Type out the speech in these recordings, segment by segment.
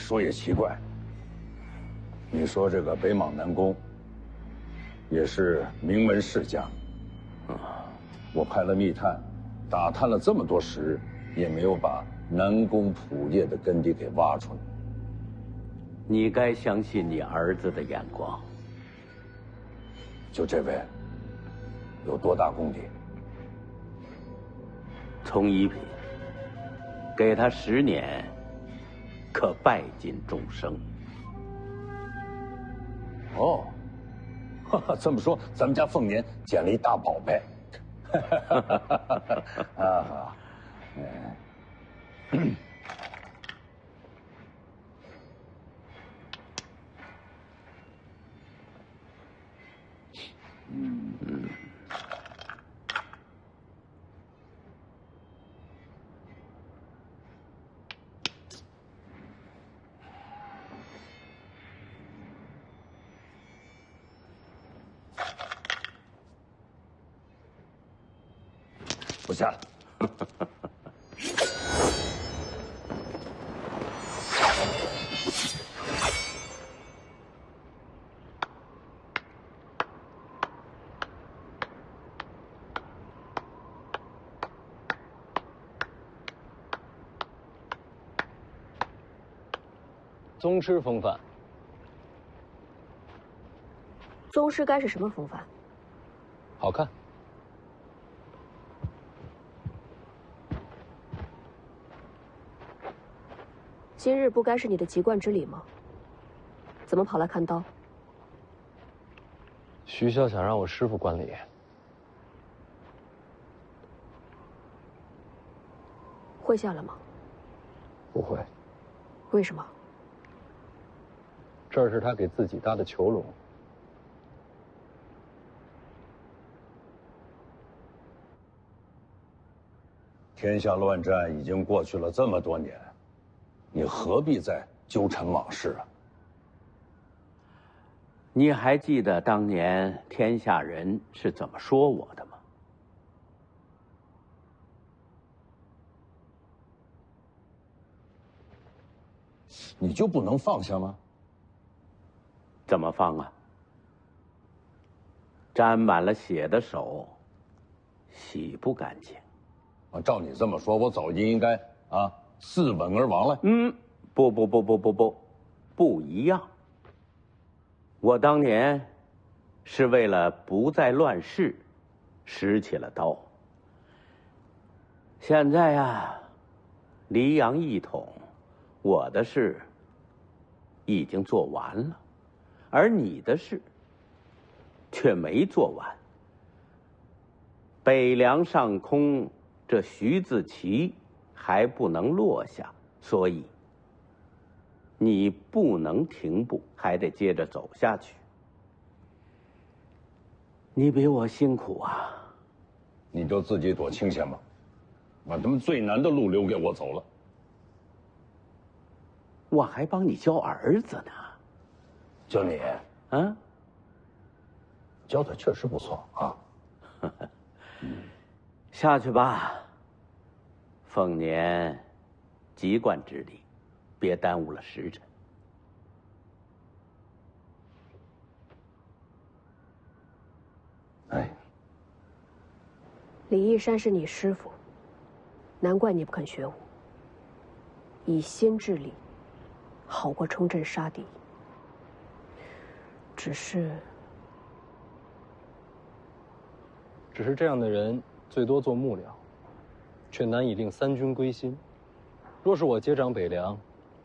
说也奇怪，你说这个北莽南宫也是名门世家，我派了密探，打探了这么多时日，也没有把南宫普业的根底给挖出来。你该相信你儿子的眼光。就这位，有多大功底？从一品，给他10年，可拜尽众生。哦，这么说，咱们家凤年捡了一大宝贝。啊，我下了。宗师风范。宗师该是什么风范？好看。今日不该是你的籍贯之礼吗？怎么跑来看刀？徐骁想让我师傅观礼。会下了吗？不会。为什么？这儿是他给自己搭的囚笼。天下乱战已经过去了这么多年，你何必再纠缠往事啊？你还记得当年天下人是怎么说我的吗？你就不能放下吗？怎么放啊？沾满了血的手，洗不干净。啊，照你这么说，我早就应该自刎而亡了。不一样。我当年是为了不再乱世，拾起了刀。现在呀，黎阳一统，我的事已经做完了，而你的事却没做完。北凉上空，这徐自齐还不能落下，所以你不能停步，还得接着走下去。你比我辛苦啊！你就自己躲清闲吧，把他们最难的路留给我走了。我还帮你教儿子呢。就你啊？教的确实不错啊。下去吧，凤年，籍贯之礼，别耽误了时辰。哎，李义山是你师傅，难怪你不肯学武。以心治理，好过冲阵杀敌。只是这样的人最多做幕僚，却难以令三军归心。若是我接掌北凉，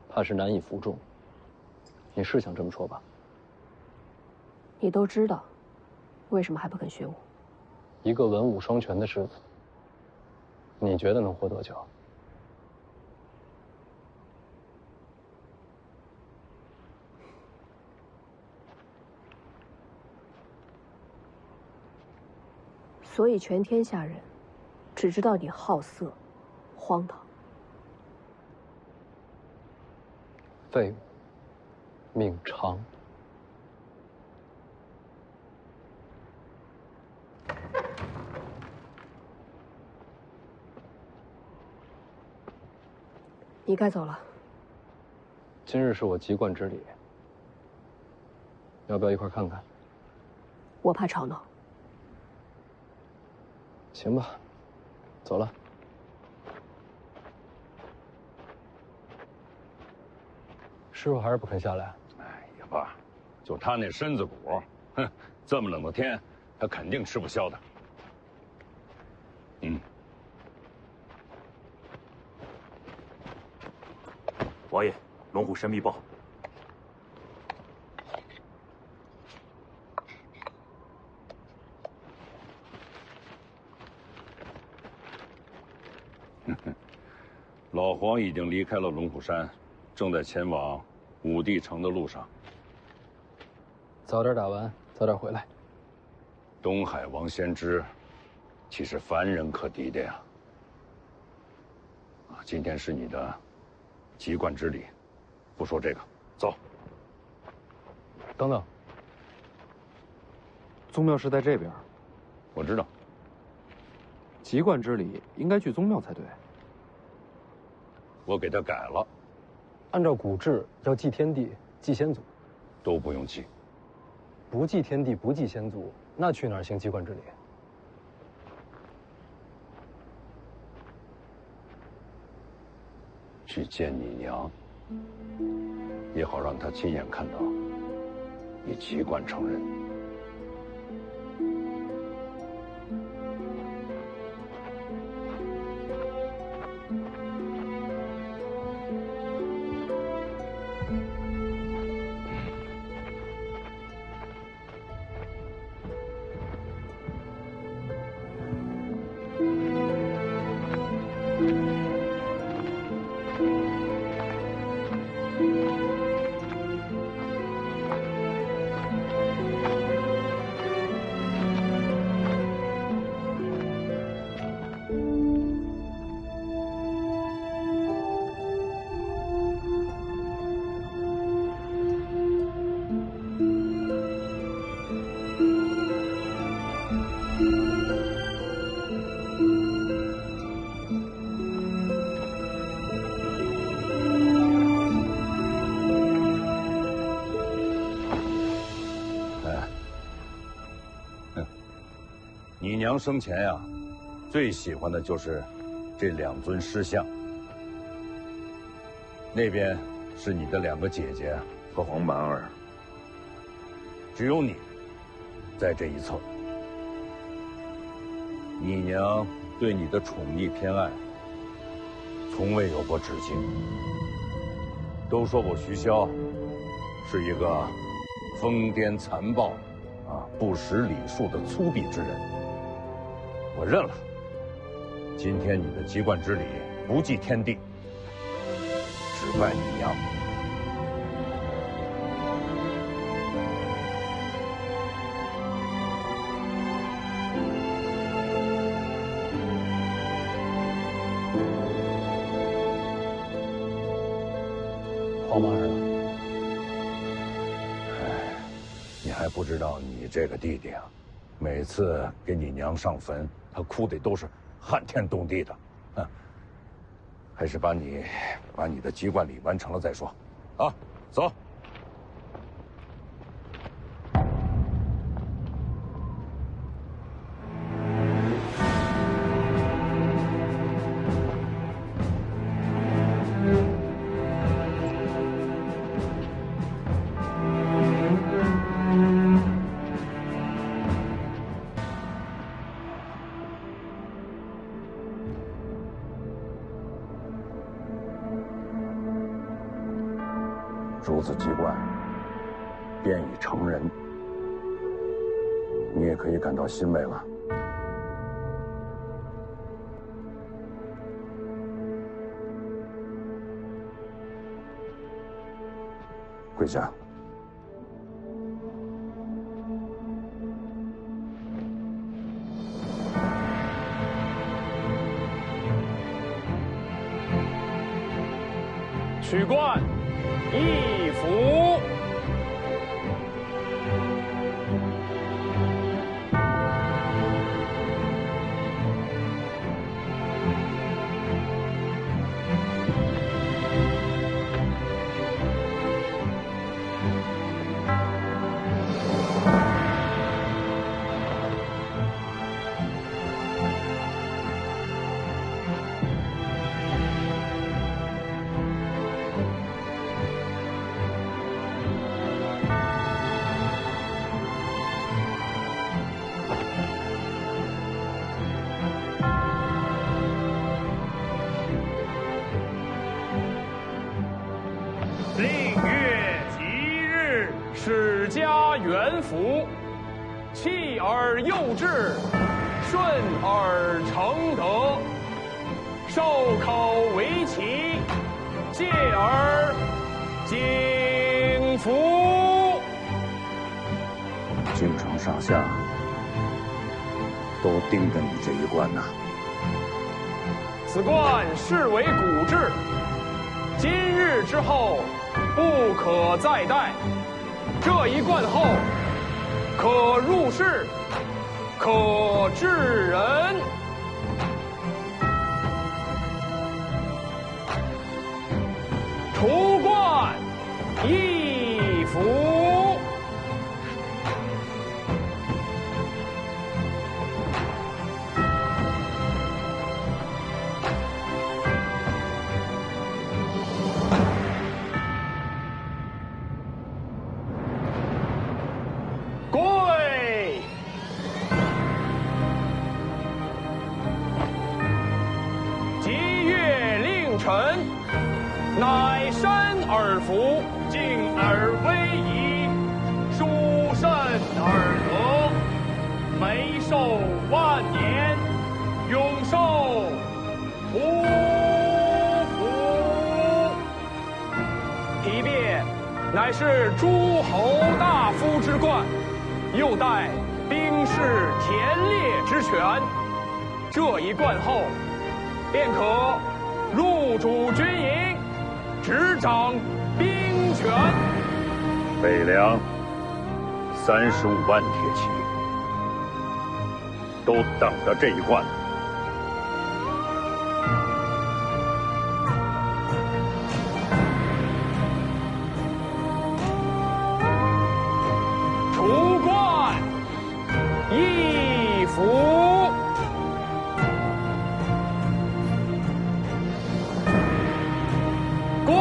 怕是难以服众。你是想这么说吧？你都知道，为什么还不肯学武？一个文武双全的师傅，你觉得能活多久？所以全天下人只知道你好色、荒唐。废物，命长。你该走了。今日是我籍贯之礼，要不要一块看看？我怕吵闹。行吧，走了。师傅还是不肯下来。哎呀，爸，就他那身子骨，哼，这么冷的天，他肯定吃不消的。嗯。王爷，龙虎山密报。老黄已经离开了龙虎山，正在前往武帝城的路上。早点打完，早点回来。东海王先知，岂是凡人可敌的呀？啊，今天是你的籍贯之礼，不说这个，走。等等，宗庙是在这边，我知道。籍贯之礼应该去宗庙才对。我给他改了，按照古制要祭天地、祭先祖，都不用记。不祭天地、不祭先祖，那去哪儿行籍贯之礼？去见你娘，也好让她亲眼看到你籍贯成人。你娘生前呀，最喜欢的就是这2尊尸像。那边是你的2个姐姐和黄满儿，只有你在这一侧。你娘对你的宠溺偏爱，从未有过止境。都说我徐骁是一个疯癫残暴、不识礼数的粗鄙之人。我认了。今天你的籍贯之礼不祭天地，只拜你娘。黄满儿呢？哎，你还不知道你这个弟弟啊，每次给你娘上坟，他哭的都是撼天动地的。还是把你的籍贯礼完成了再说。啊，走。如此籍贯便已成人，你也可以感到欣慰了。跪下。取冠义府。史家元服，弃而幼志，顺而成德，授口为奇，戒而景服。京城上下都盯着你这一关呐。此冠视为古制，今日之后不可再戴。这一冠后，可入仕，可治人。除冠一服。跪！吉月令臣，乃山而服，敬而威仪，殊甚而得，眉寿万年，永寿无福。提鞭乃是诸侯大夫之冠，又带兵士田猎之权。这一冠后，便可入主军营，执掌兵权。北凉35万铁骑，都等着这一冠。除冠一服。跪！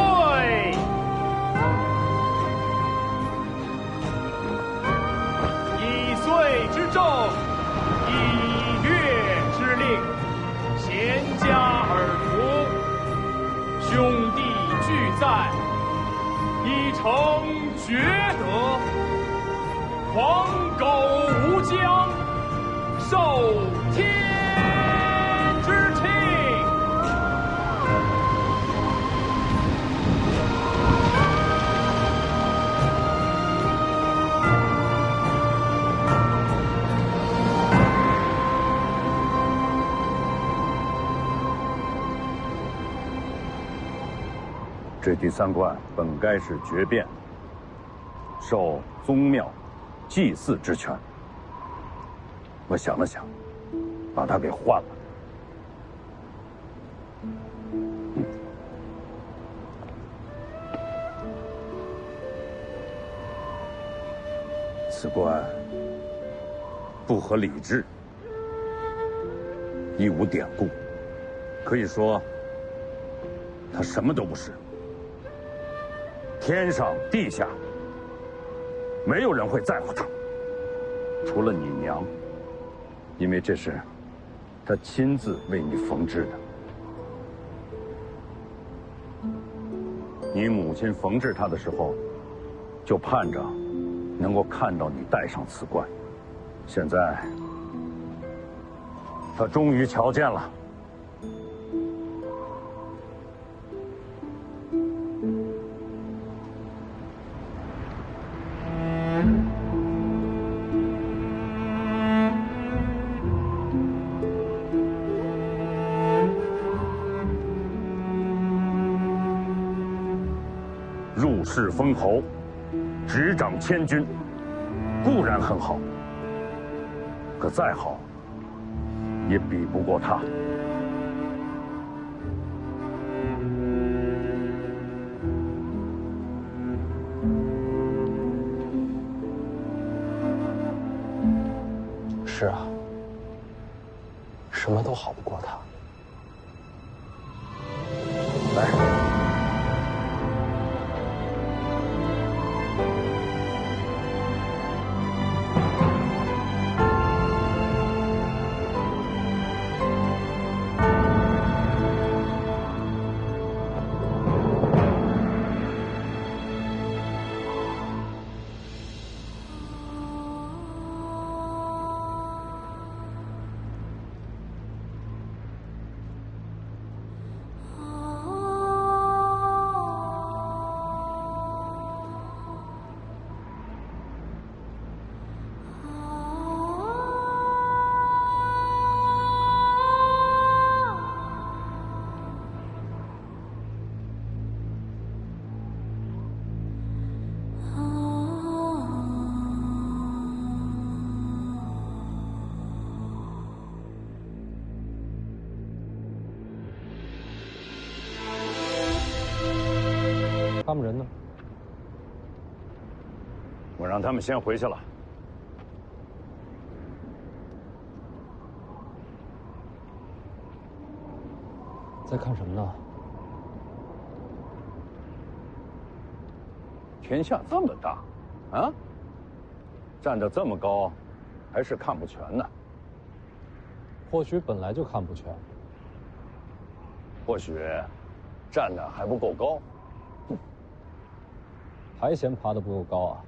以岁之政，以月之令，贤家而服，兄弟俱在，以成厥德。黄狗无疆，受天之庆。这第3冠本该是诀变，受宗庙祭祀之权。我想了想，把它给换了。此冠不合礼制，亦无典故，可以说它什么都不是。天上地下，没有人会在乎它，除了你娘，因为这是她亲自为你缝制的。你母亲缝制它的时候，就盼着能够看到你戴上此冠。现在，她终于瞧见了。入仕封侯，执掌千军，固然很好，可再好，也比不过他。是啊，什么都好不过他。来。我让他们先回去了。在看什么呢？天下这么大，啊，站得这么高，还是看不全呢。或许本来就看不全，或许站得还不够高。还嫌爬得不够高啊？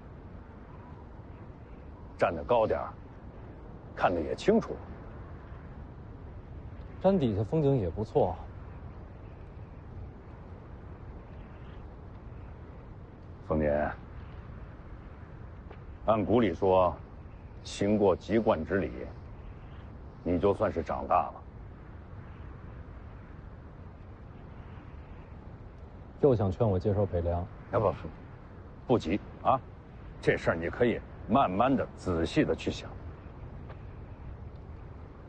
站得高点儿，看得也清楚。山底下风景也不错。丰年，按古里说，行过籍贯之礼，你就算是长大了。又想劝我接受北凉？不急啊，这事儿你可以慢慢的、仔细的去想。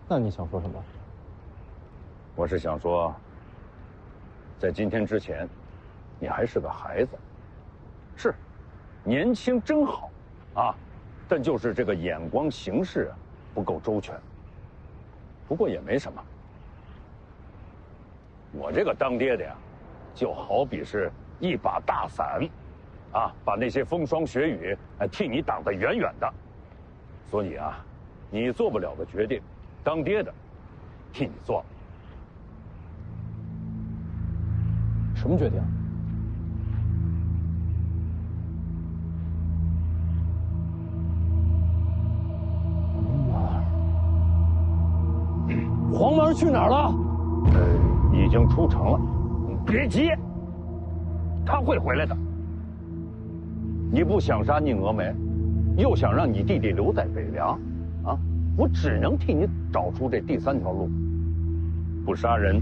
那你想说什么？我是想说，在今天之前，你还是个孩子。是，年轻真好，啊，但就是这个眼光行事不够周全。不过也没什么，我这个当爹的呀，就好比是一把大伞，啊，把那些风霜雪雨替你挡得远远的。所以啊，你做不了的决定，当爹的替你做了。什么决定？黄毛去哪儿了？已经出城了。别急，他会回来的。你不想杀宁峨眉，又想让你弟弟留在北凉，啊，我只能替你找出这第三条路。不杀人，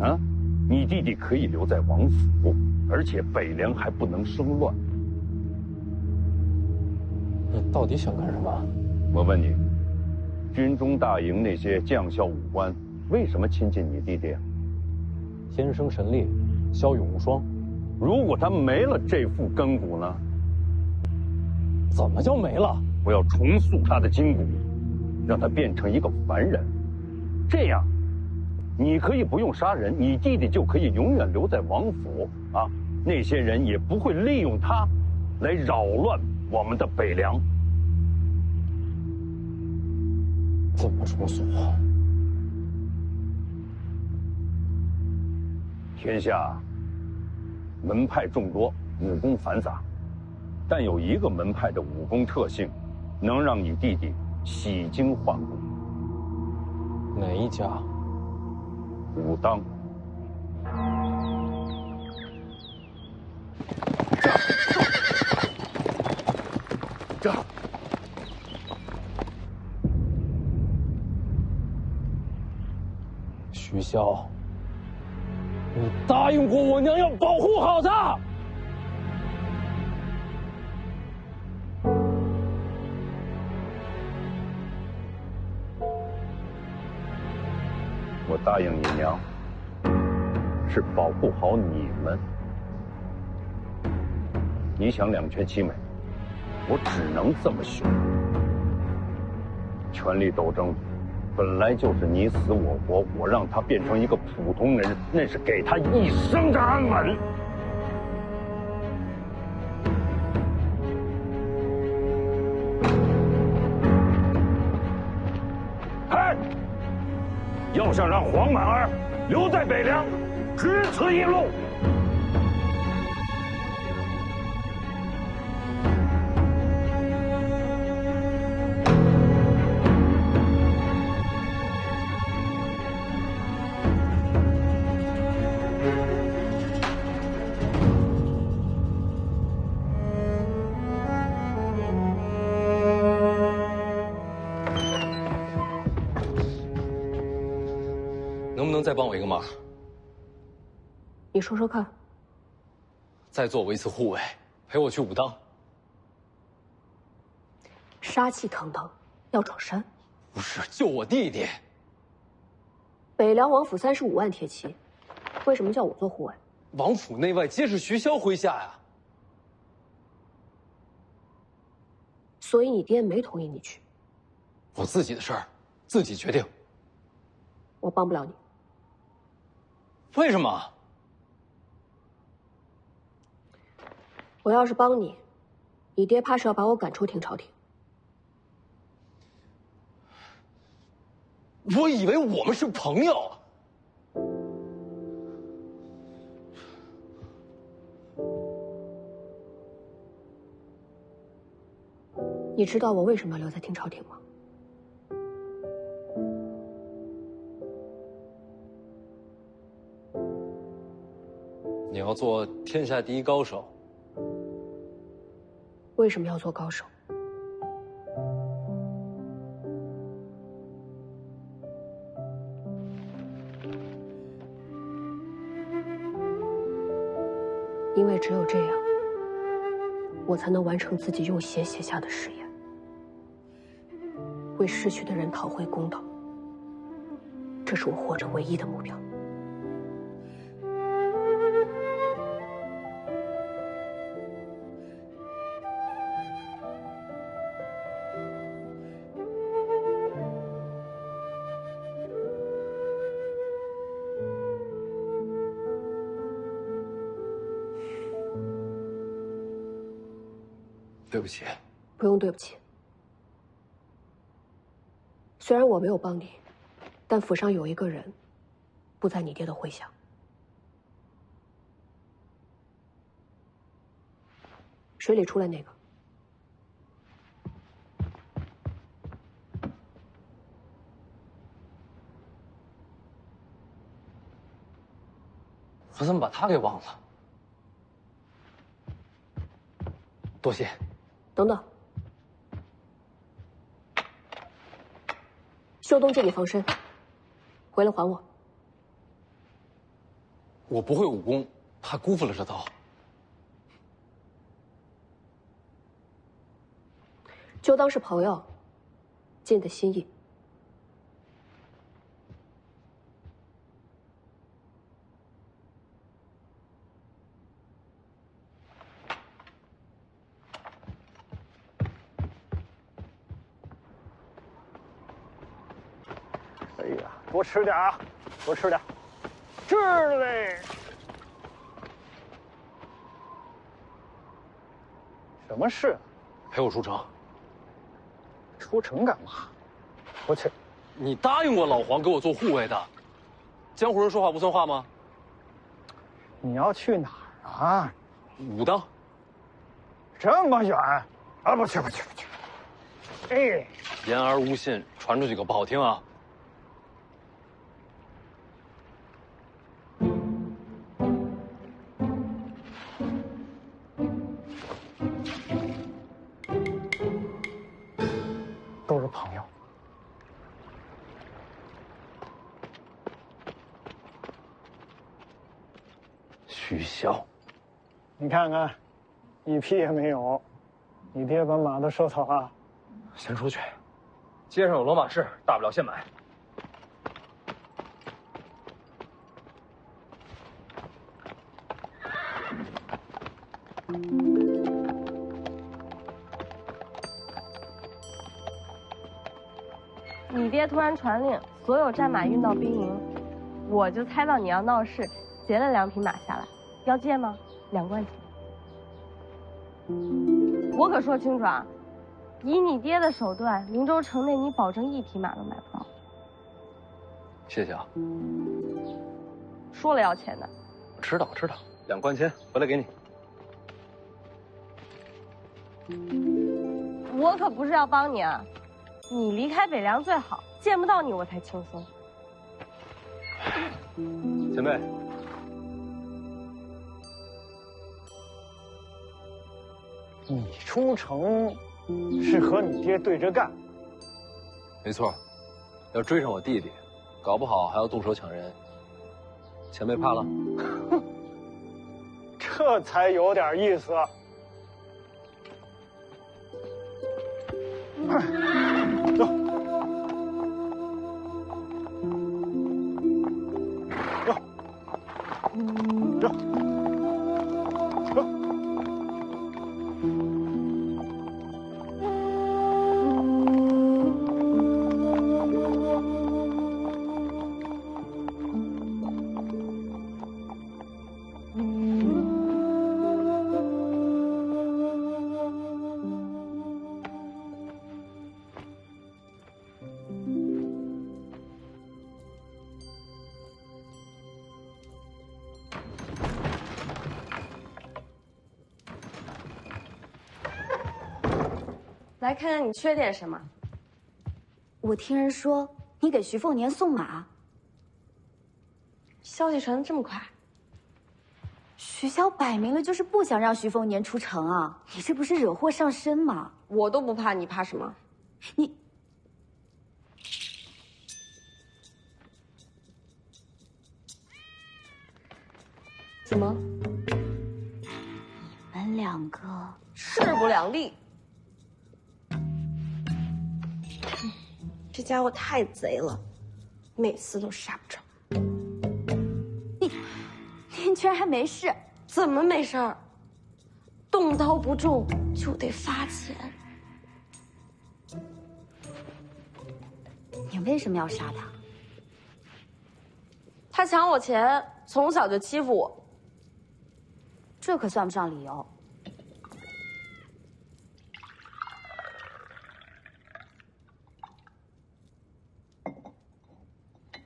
啊，你弟弟可以留在王府，而且北凉还不能生乱。你到底想干什么？我问你。军中大营那些将校武官，为什么亲近你弟弟？天生神力，骁勇无双。如果他没了这副根骨呢？怎么就没了？我要重塑他的筋骨，让他变成一个凡人。这样，你可以不用杀人，你弟弟就可以永远留在王府啊！那些人也不会利用他来扰乱我们的北凉。怎么重塑？天下门派众多，武功繁杂，但有一个门派的武功特性，能让你弟弟洗精换骨。哪一家？武当。这。徐骁，你答应过我娘要保护好他。我答应你娘，是保护好你们。你想两全其美，我只能这么选。权力斗争本来就是你死我活，我让他变成一个普通人，那是给他一生的安稳。嗨，要想让黄满儿留在北凉，只此一路。能不能再帮我一个忙？你说说看。再做我一次护卫，陪我去武当。杀气腾腾，要闯山？不是，救我弟弟。北凉王府35万铁骑，为什么叫我做护卫？王府内外皆是徐骁麾下呀。所以你爹没同意你去。我自己的事儿，自己决定。我帮不了你。为什么？我要是帮你，你爹怕是要把我赶出廷朝廷。我以为我们是朋友。你知道我为什么要留在廷朝廷吗？你要做天下第一高手。为什么要做高手？因为只有这样，我才能完成自己用血写下的誓言，为逝去的人讨回公道。这是我活着唯一的目标。对不起。不用对不起。虽然我没有帮你，但府上有一个人，不在你爹的麾下。水里出来那个。我怎么把他给忘了？多谢。等等，秀东借你防身，回来还我。我不会武功，怕辜负了这刀。就当是朋友，尽的心意。哎呀，多吃点啊，多吃点，吃嘞！什么事？陪我出城。出城干嘛？我去！你答应过老黄给我做护卫的，江湖人说话不算话吗？你要去哪儿啊？武当。这么远？啊，不去不去不去！哎，言而无信，传出去可不好听啊。都是朋友。徐骁，你看看，一匹也没有。你爹把马都收走了。先出去，街上有骡马市，大不了现买。你爹突然传令，所有战马运到兵营，我就猜到你要闹事，劫了2匹马下来，要借吗？2贯钱。我可说清楚啊，以你爹的手段，灵州城内你保证1匹马都买不到。谢谢啊。说了要钱的。知道知道，2贯钱回来给你。我可不是要帮你啊，你离开北凉最好，见不到你我才轻松。前辈，你出城是和你爹对着干？没错，要追上我弟弟，搞不好还要动手抢人。前辈怕了？这才有点意思。走。走。走。来看看你缺点什么。我听人说你给徐凤年送马，消息传得这么快？徐骁摆明了就是不想让徐凤年出城啊！你这不是惹祸上身吗？我都不怕，你怕什么？你怎么？你们两个势不两立。这家伙太贼了，每次都杀不着。你居然还没事？怎么没事儿？动刀不中就得罚钱。你为什么要杀他？他抢我钱，从小就欺负我。这可算不上理由。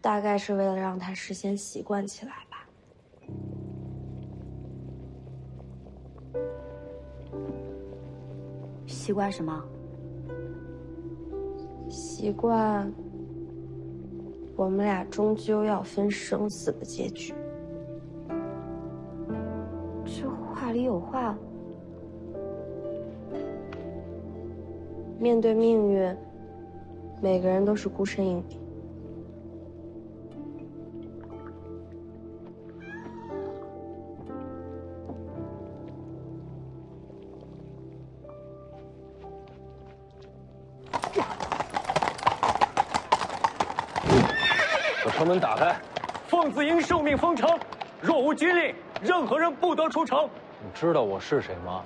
大概是为了让他事先习惯起来吧。习惯什么？习惯我们俩终究要分生死的结局。这话里有话。面对命运，每个人都是孤身一人。把城门打开，凤子营受命封城，若无军令，任何人不得出城。你知道我是谁吗？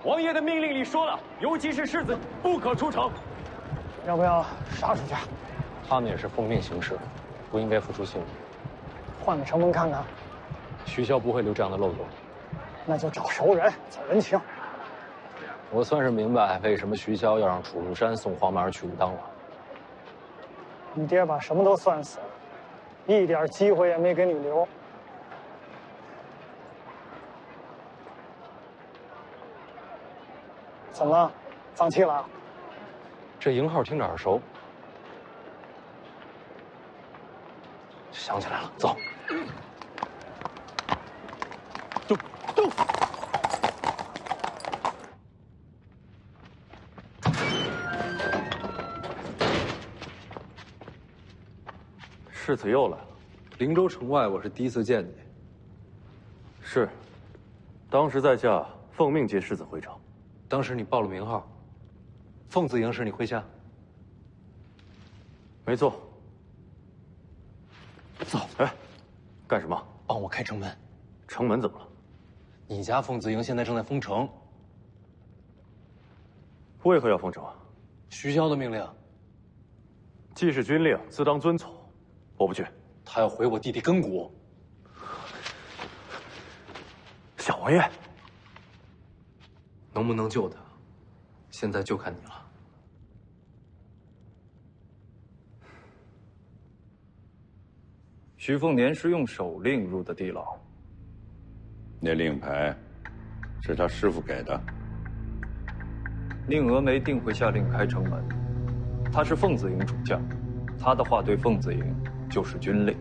王爷的命令里说了，尤其是世子不可出城。要不要杀出去？他们也是奉命行事，不应该付出性命。换个城门看看。徐骁不会留这样的漏洞。那就找熟人走人情。我算是明白为什么徐骁要让楚入山送黄满儿去武当了。你爹把什么都算死了，一点机会也没给你留。怎么，放弃了？这营号听着耳熟，想起来了，走。动！世子又来了。灵州城外，我是第一次见你。是，当时在下奉命接世子回城。当时你报了名号，凤子营是你麾下。没错。走。哎，干什么？帮我开城门。城门怎么了？你家凤子营现在正在封城。为何要封城啊？徐骁的命令。既是军令，自当遵从。我不去。他要毁我弟弟根骨。小王爷，能不能救他，现在就看你了。徐凤年是用手令入的地牢。那令牌是他师傅给的。宁峨眉定会下令开城门，他是凤子营主将，他的话对凤子营就是军令。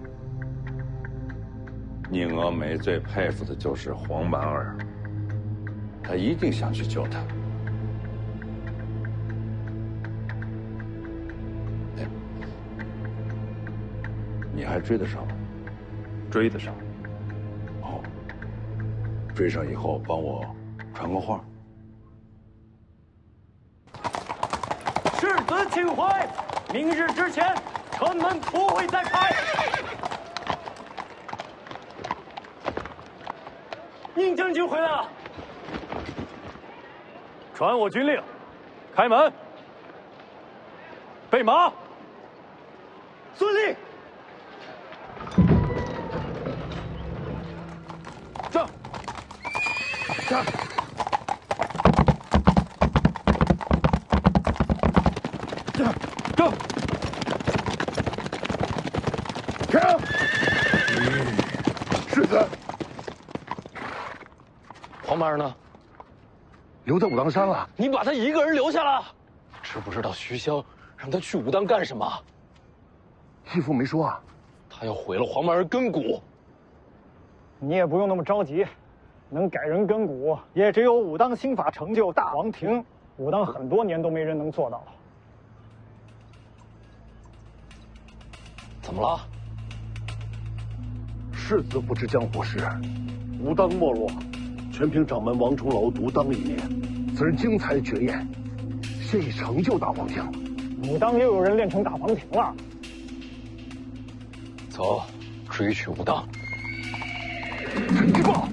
宁峨眉最佩服的就是黄满儿，他一定想去救他。哎，你还追得上吗？追得上。哦，追上以后帮我传个话。世子请回，明日之前，城门不会再开。宁将军回来了，传我军令，开门，备马，遵令。上，上。走！停！世子，黄满儿呢？留在武当山了。你把他一个人留下了？知不知道徐骁让他去武当干什么？义父没说啊。他要毁了黄蛮儿根骨。你也不用那么着急，能改人根骨，也只有武当新法成就大王庭。武当很多年都没人能做到了。怎么了？世子不知江湖事，武当没落，全凭掌门王重楼独当一面。此人精彩绝艳，现已成就大王庭。武当又有人练成大王庭了。走，追去武当。陈继报，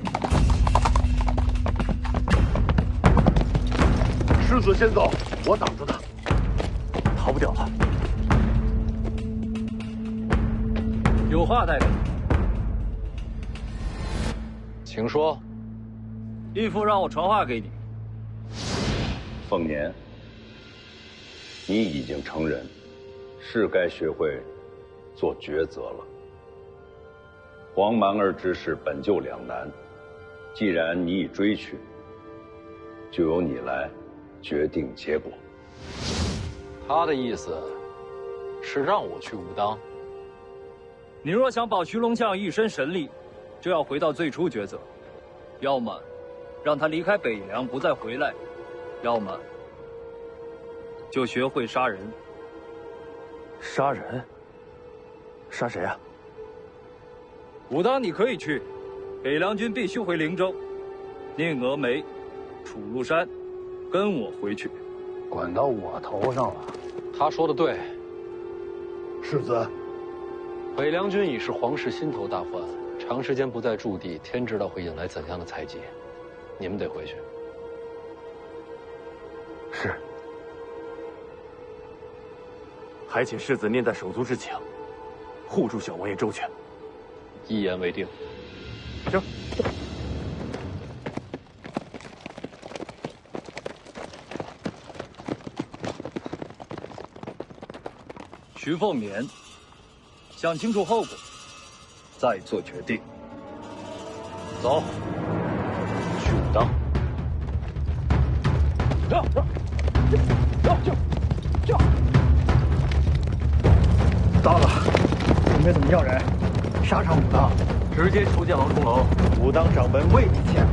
世子先走，我挡着他，逃不掉了。有话带给你，请说。义父让我传话给你。凤年，你已经成人，是该学会做抉择了。黄蛮儿之事本就两难，既然你已追去，就由你来决定结果。他的意思是让我去武当。你若想保徐龙将一身神力，就要回到最初抉择，要么让他离开北凉不再回来，要么就学会杀人。杀人？杀谁啊？武当你可以去，北凉军必须回灵州。宁峨眉、楚禄山，跟我回去。管到我头上了。他说的对。世子，北凉军已是皇室心头大患，长时间不在驻地，天知道会引来怎样的猜忌。你们得回去。是。还请世子念在手足之情，护住小王爷周全。一言为定。行。徐凤年，想清楚后果，再做决定。走，去武当。糟了，准备怎么要人？杀上武当，直接求见王重楼。武当掌门未必见。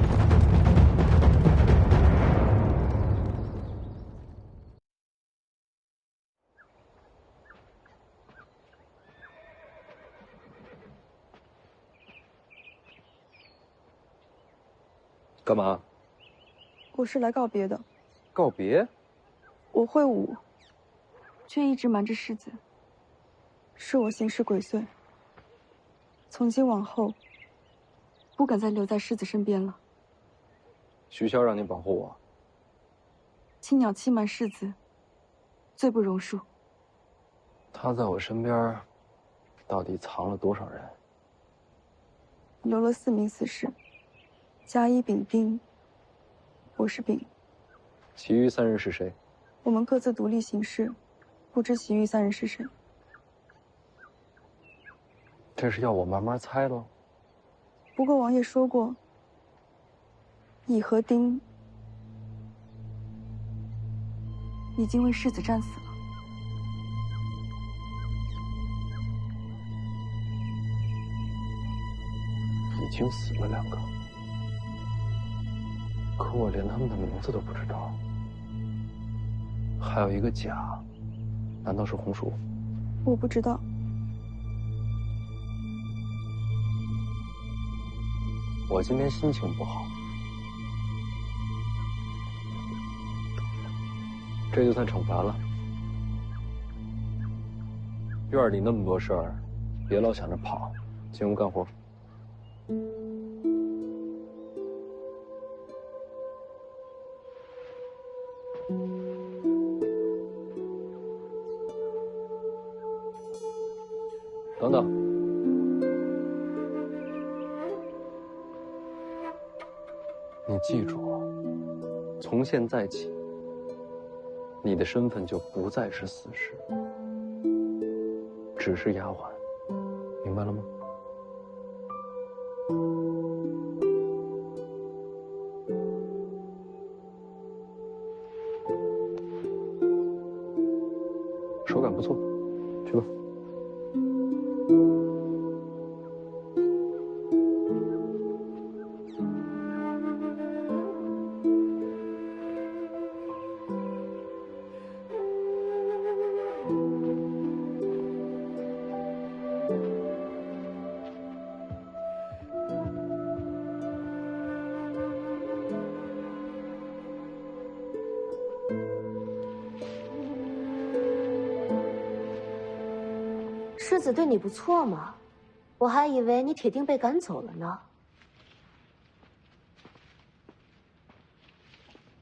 干嘛？我是来告别的。告别？我会武，却一直瞒着世子，是我行事鬼祟。从今往后，不敢再留在世子身边了。徐骁让你保护我。青鸟欺瞒世子，罪不容恕。他在我身边，到底藏了多少人？留了4名死士，甲乙丙丁，我是丙。其余3人是谁？我们各自独立行事，不知其余3人是谁。这是要我慢慢猜喽。不过王爷说过，乙和丁已经为世子战死了。已经死了2个，可我连他们的名字都不知道。还有一个甲，难道是红薯？我不知道。我今天心情不好，这就算惩罚了。院里那么多事儿，别老想着跑，进屋干活。等等，你记住，从现在起，你的身份就不再是死士，只是丫鬟，明白了吗？手感不错，去吧。世子对你不错嘛，我还以为你铁定被赶走了呢。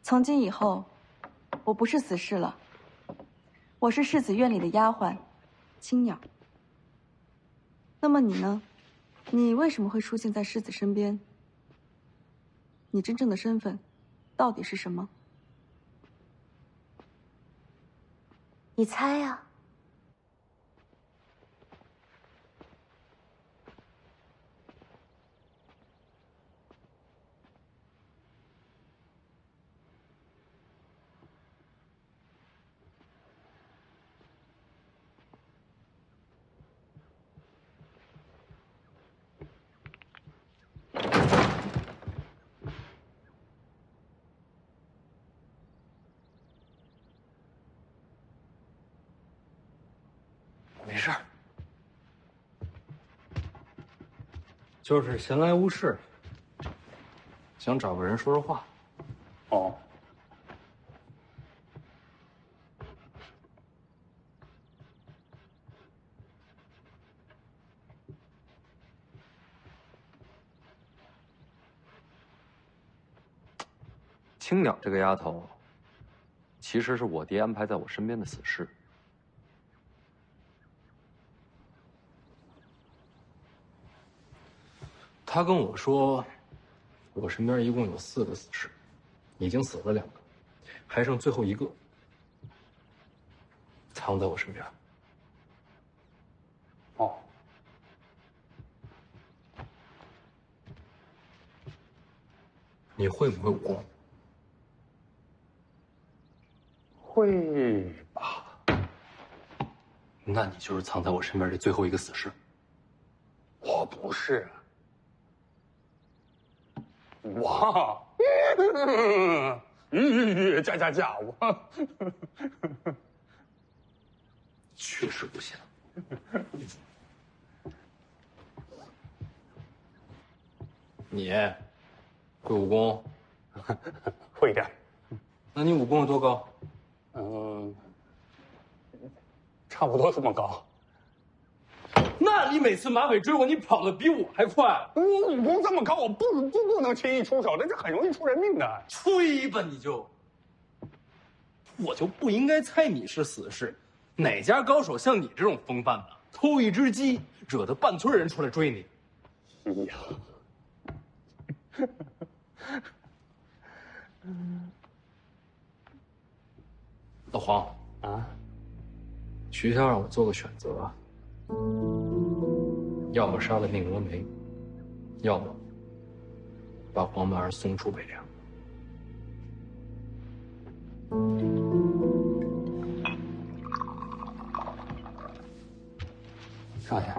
从今以后，我不是死士了，我是世子院里的丫鬟，青鸟。那么你呢？你为什么会出现在世子身边？你真正的身份到底是什么？你猜呀。没事儿，就是闲来无事，想找个人说说话。哦，青鸟这个丫头，其实是我爹安排在我身边的死士。他跟我说，我身边一共有4个死士，已经死了2个，还剩最后1个，藏在我身边。哦，你会不会武功？会吧？那你就是藏在我身边的最后1个死士。我不是。哇，加我，确实不像。你会武功？会点。那你武功有多高？差不多这么高。那你每次马尾追我，你跑得比我还快。我武功这么高，我不能轻易出手，这很容易出人命的。吹吧你就！我就不应该猜你是死士。哪家高手像你这种风范呢？偷一只鸡，惹得半村人出来追你。哎呀，老黄啊，徐骁让我做个选择。要么杀了宁峨眉，要么把黄满儿送出北凉。少爷，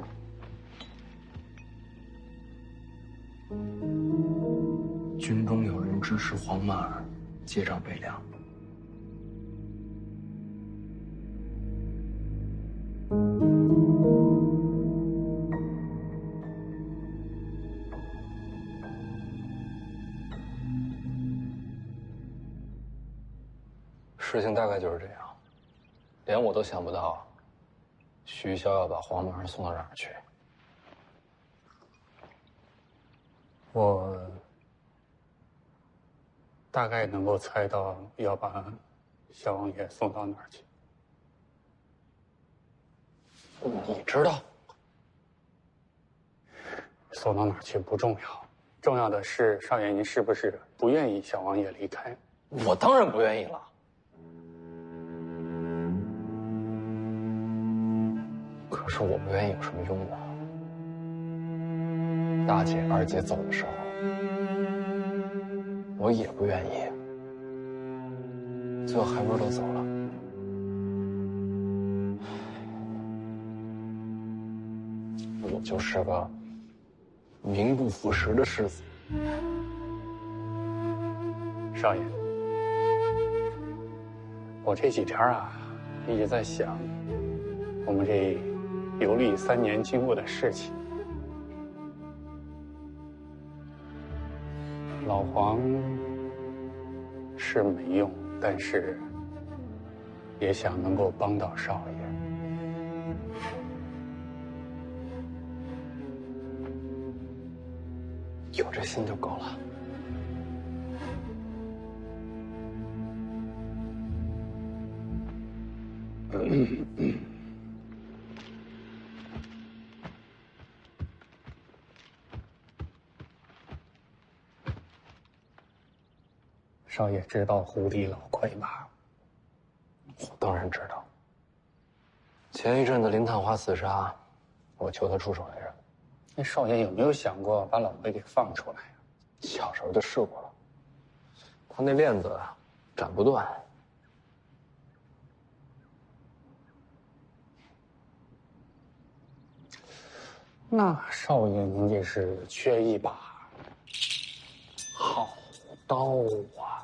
军中有人支持黄满儿接掌北凉。事情大概就是这样，连我都想不到，徐骁要把黄满儿送到哪儿去。我大概能够猜到要把小王爷送到哪儿去。你知道？送到哪儿去不重要，重要的是少爷您是不是不愿意小王爷离开？我当然不愿意了。可是我不愿意有什么用啊？大姐、二姐走的时候，我也不愿意。最后还不是都走了？就是个名不副实的世子。少爷，我这几天啊，一直在想我们这游历3年经过的事情。老黄是没用，但是也想能够帮到少爷。有这心就够了。少爷知道胡地老亏吧？我当然知道。前一阵子林探花刺杀，我求他出手来着。那少爷有没有想过把老贝给放出来呀？小时候就试过了，他那链子斩不断。那少爷您这是缺一把好刀啊！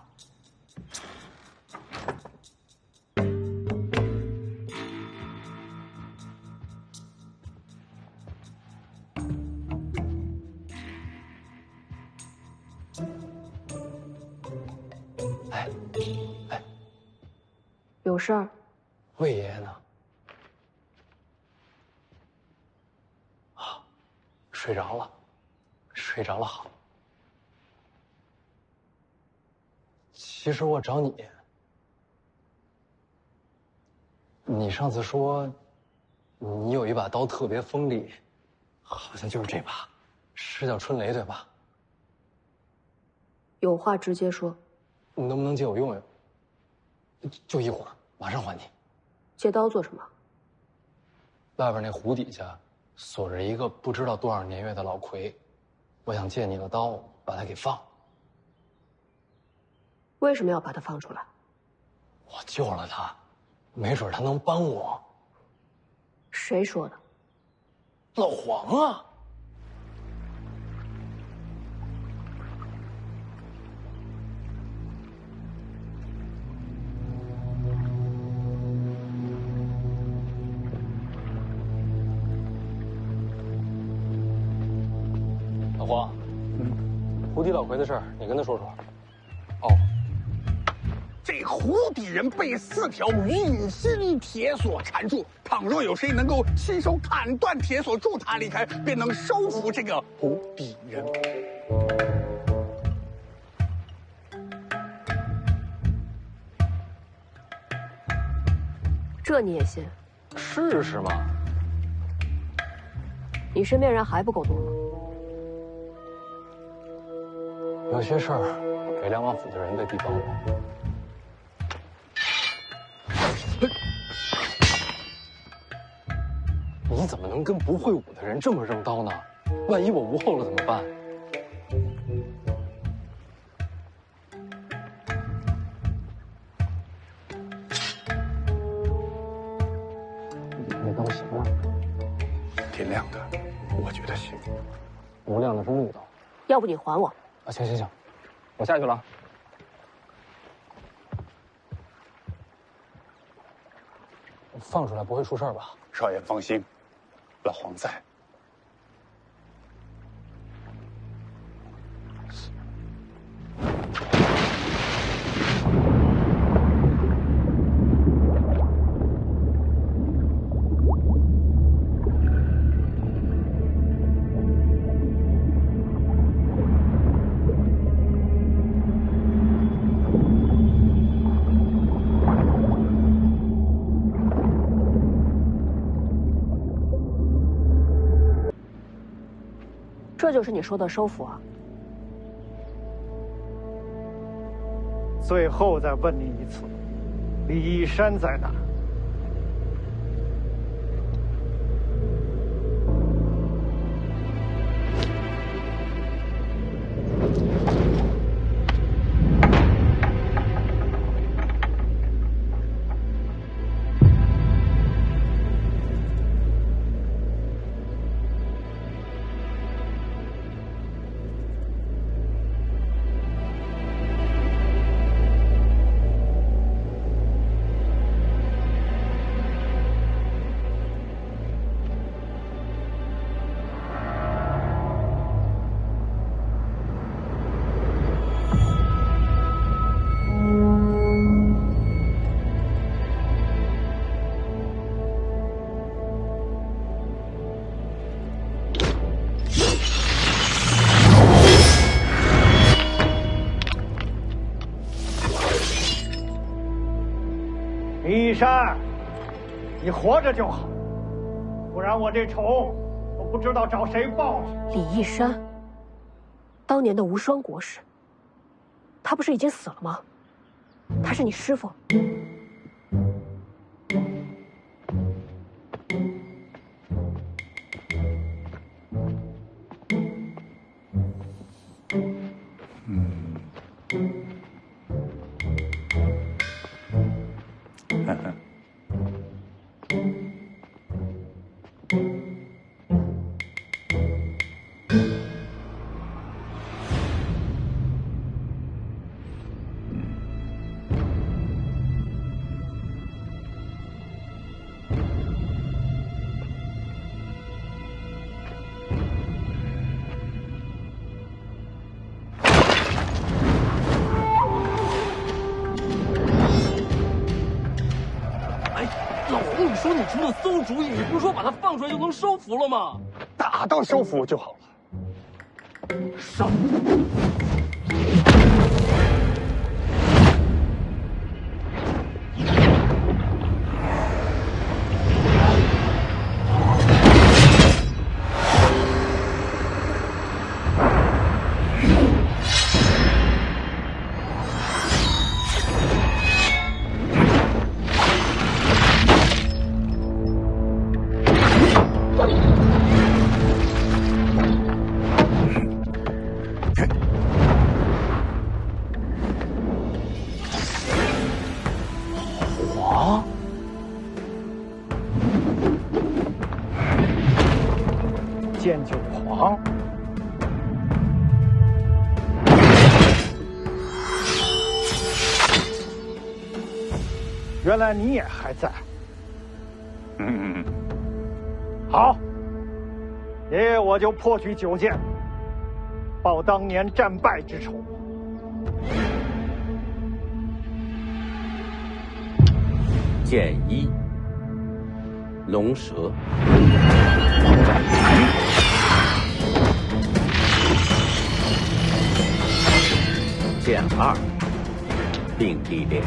有事儿？魏爷爷呢？啊，睡着了，睡着了好。其实我找你，你上次说你有一把刀特别锋利，好像就是这把，是叫春雷对吧？有话直接说。你能不能借我用用？就一会儿，马上还你。借刀做什么？外边那湖底下锁着一个不知道多少年月的老魁，我想借你的刀把他给放。为什么要把他放出来？我救了他，没准他能帮我。谁说的？老黄啊！老黄，胡地老魁的事儿，你跟他说说。哦。这胡底人被4条运心铁锁缠住，倘若有谁能够亲手砍断铁锁，助他离开，便能收服这个胡底人。这你也信？试试嘛。你身边人还不够多吗？有些事儿，北凉王府的人未必帮我。你怎么能跟不会武的人这么扔刀呢？万一我无后了怎么办？那刀行吗？挺亮的，我觉得行。不亮的是木刀。要不你还我？啊，行，我下去了。放出来不会出事吧？少爷放心，老黄在。这就是你说的收服啊？最后再问你一次，李山在哪？李山，你活着就好，不然我这仇都不知道找谁报去。李义山，当年的无双国师，他不是已经死了吗？他是你师傅。说你出的馊主意，你不是说把他放出来就能收服了吗？打到收服就好了。上！剑九狂，原来你也还在。好，爷爷我就破取九剑，报当年战败之仇。剑一，龙蛇。剑二，并蒂莲。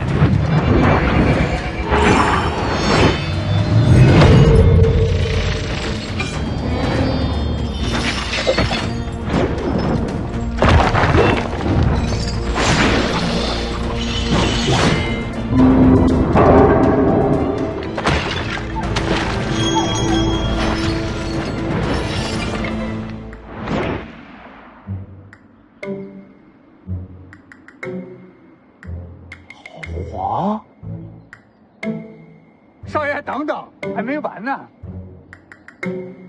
少爷，等等，还没完呢。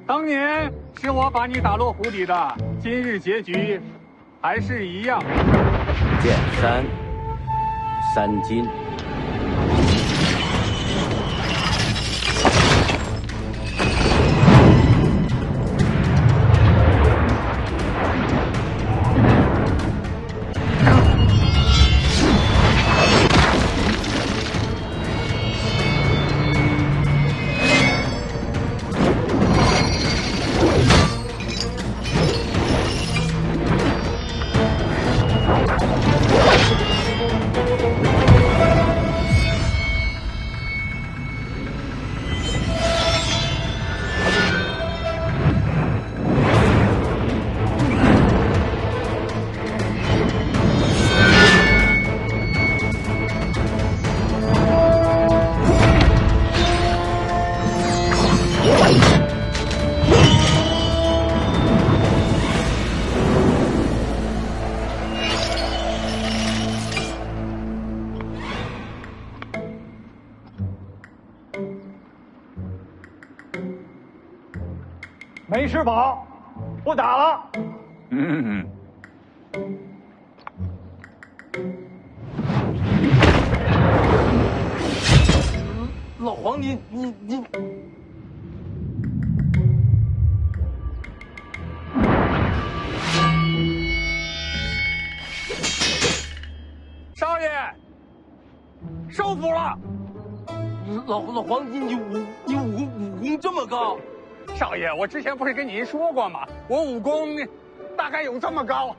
当年是我把你打落湖底的，今日结局还是一样。剑三，三金。没吃饱，不打了。老黄，你。少爷，收服了。老黄，你武功这么高？少爷，我之前不是跟您说过吗？我武功大概有这么高。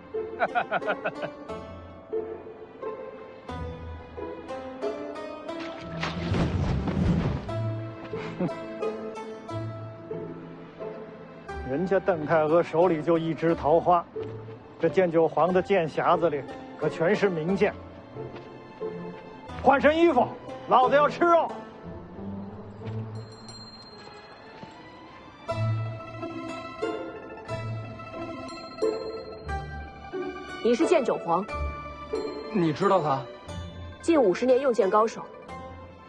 人家邓太阿手里就一枝桃花，这剑九皇的剑匣子里可全是名剑。换身衣服，老子要吃肉。你是剑九皇，你知道他？近50年用剑高手，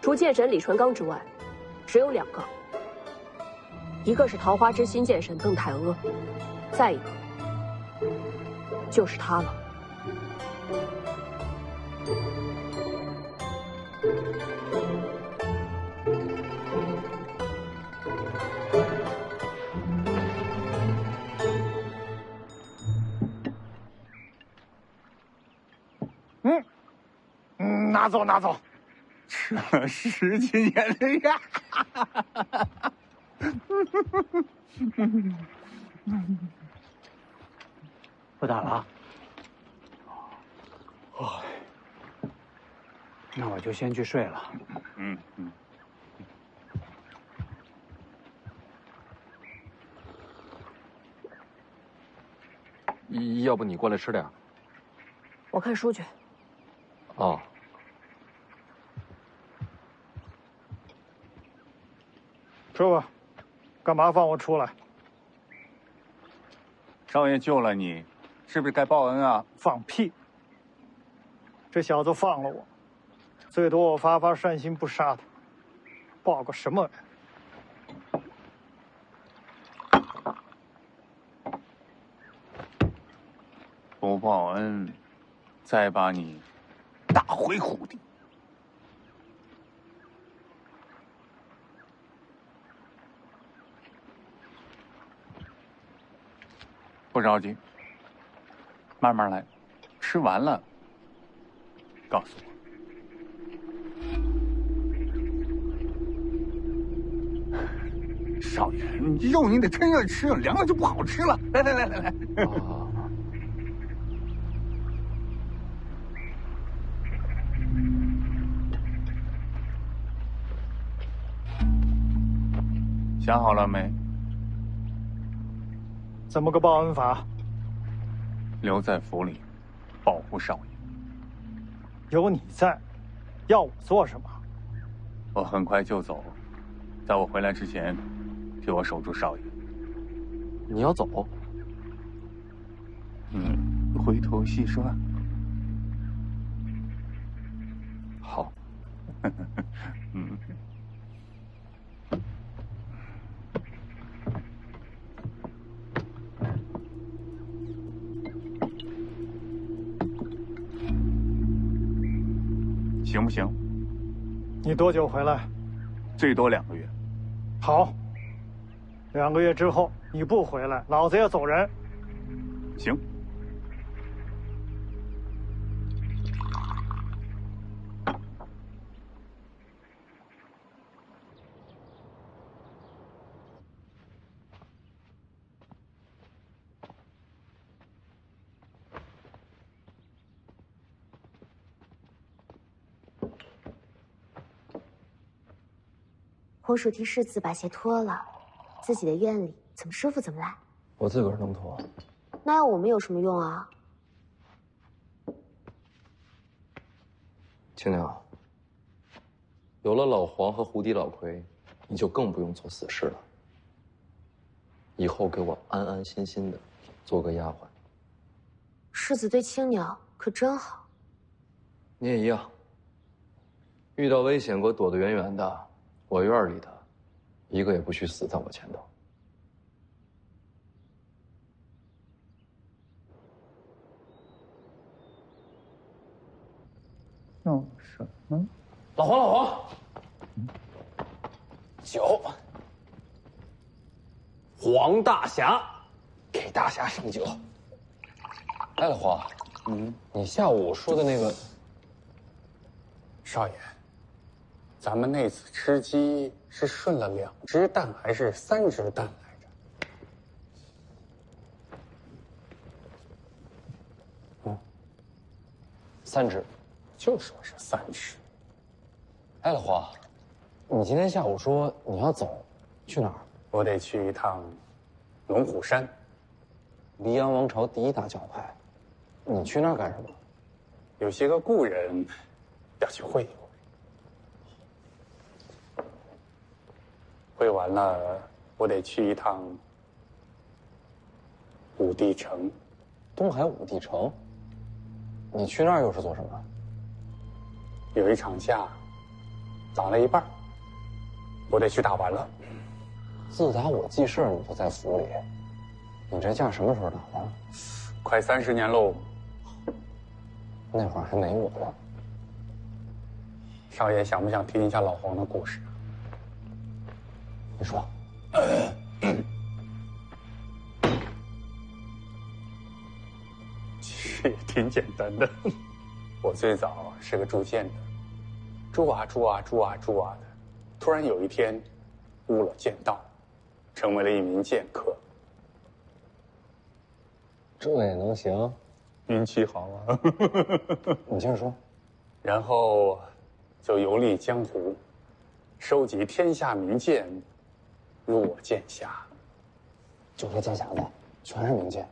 除剑神李传刚之外，只有2个，一个是桃花之心剑神邓太阿，再一个就是他了。拿走拿走，吃了10几年的呀！不打了。哦，那我就先去睡了。嗯。要不你过来吃点？我看书去。哦。说吧，干嘛放我出来？少爷救了你，是不是该报恩啊？放屁！这小子放了我，最多我发善心不杀他，报个什么恩？不报恩，再把你打回虎地。不着急，慢慢来，吃完了告诉我。少爷，你肉你得趁热吃，凉了就不好吃了。来。想好了没？怎么个报恩法？留在府里，保护少爷。有你在，要我做什么？我很快就走，在我回来之前，替我守住少爷。你要走？回头细说。好。行不行？你多久回来？最多2个月。好，2个月之后你不回来，老子要走人。行。红薯替世子把鞋脱了，自己的院里怎么舒服怎么来。我自个儿能脱。那要我们有什么用啊？青鸟，有了老黄和胡迪老奎，你就更不用做死事了。以后给我安安心心的做个丫鬟。世子对青鸟可真好。你也一样。遇到危险给我躲得远远的。我院里的，一个也不许死在我前头。弄什么？老黄，酒。黄大侠，给大侠上酒。哎，老黄，你下午说的那个，少爷，咱们那次吃鸡是顺了2只蛋还是3只蛋来着？3只，就说是3只。哎，老黄，你今天下午说你要走，去哪儿？我得去一趟龙虎山，黎阳王朝第一大教派。你去那儿干什么？有些个故人要去会一会。会完了，我得去一趟武帝城。东海武帝城？你去那儿又是做什么？有一场架，打了一半，我得去打完了。自打我记事你就在府里，你这架什么时候打的？快30年喽。那会儿还没我呢。少爷想不想听一下老黄的故事？你说。其实也挺简单的。我最早是个铸剑的，铸啊铸啊铸啊铸啊的，突然有一天悟了剑道，成为了一名剑客。这也能行？运气好啊！你接着说。然后就游历江湖，收集天下名剑，入我剑下。就这剑匣子，全是名剑。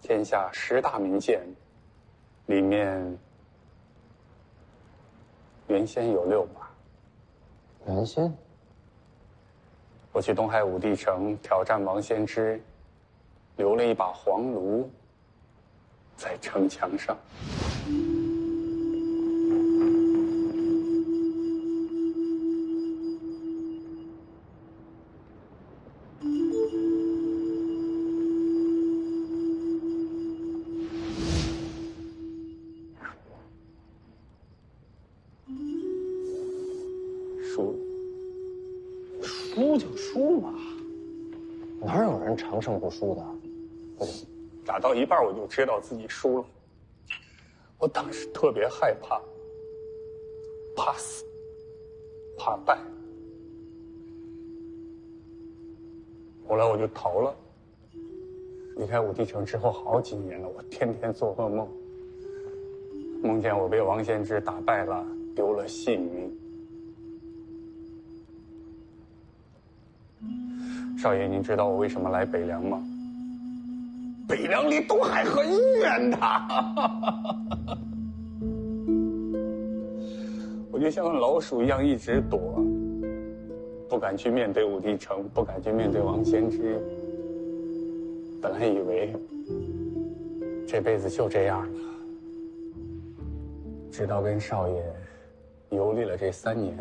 天下10大名剑，里面原先有6把。原先？我去东海武帝城挑战王仙芝，留了一把黄炉在城墙上。输就输嘛，哪有人长胜不输的？不行，打到一半我就知道自己输了，我当时特别害怕，怕死，怕败。后来我就逃了。离开武帝城之后好几年了，我天天做噩梦，梦见我被王仙芝打败了，丢了性命。少爷，您知道我为什么来北凉吗？北凉离东海很远的，我就像老鼠一样一直躲，不敢去面对武帝城，不敢去面对王仙芝。本来以为这辈子就这样了，直到跟少爷游历了这3年，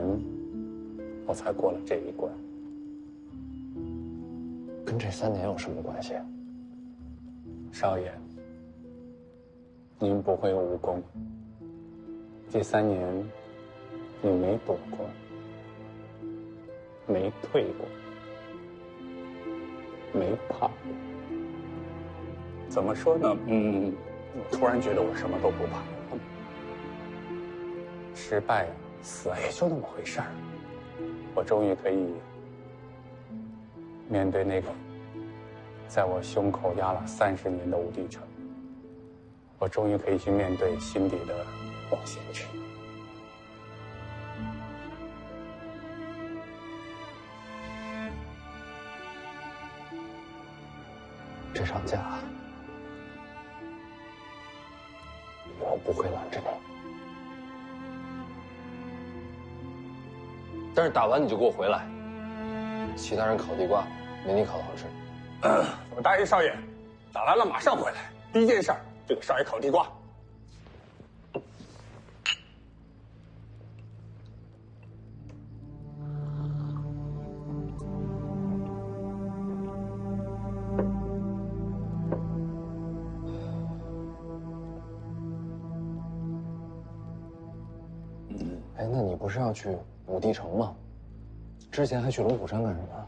我才过了这一关。跟这3年有什么关系？少爷，您不会武功，这3年你没躲过，没退过，没怕过。怎么说呢？我突然觉得我什么都不怕。失败啊，死啊，也就那么回事儿。我终于可以面对那个在我胸口压了30年的武帝城，我终于可以去面对心底的王仙芝。这场架，我不会拦着你。但是打完你就给我回来。其他人烤地瓜，没你烤的好吃。我答应少爷，打完了马上回来。第一件事就给少爷烤地瓜。哎，那你不是要去武帝城吗？之前还去龙虎山干什么？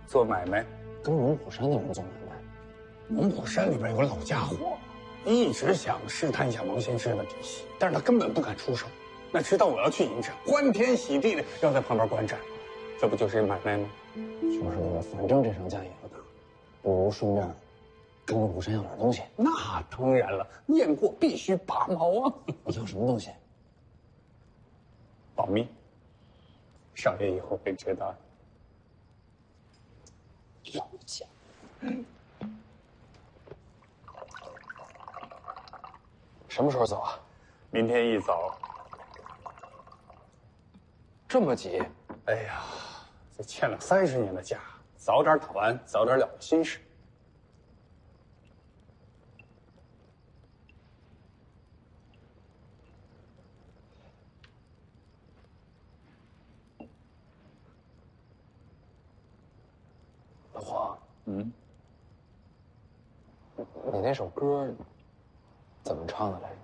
做买卖。跟龙虎山的人做买卖？龙虎山里边有个老家伙，一直想试探一下王仙芝的底细，但是他根本不敢出手。那知道我要去迎战，欢天喜地的要在旁边观战，这不就是买卖吗？就是那个，反正这场架也要打，不如顺便跟龙虎山要点东西。那当然了，雁过必须拔毛啊！你要什么东西？保密。少爷以后会知道的。老家。什么时候走啊？明天一早。这么急？哎呀，这欠了30年的假，早点打完，早点了了心事。老黄，嗯，你那首歌怎么唱的来着？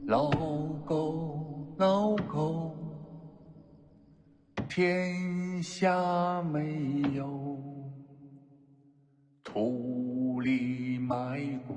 老狗，老狗，天下没有土里埋骨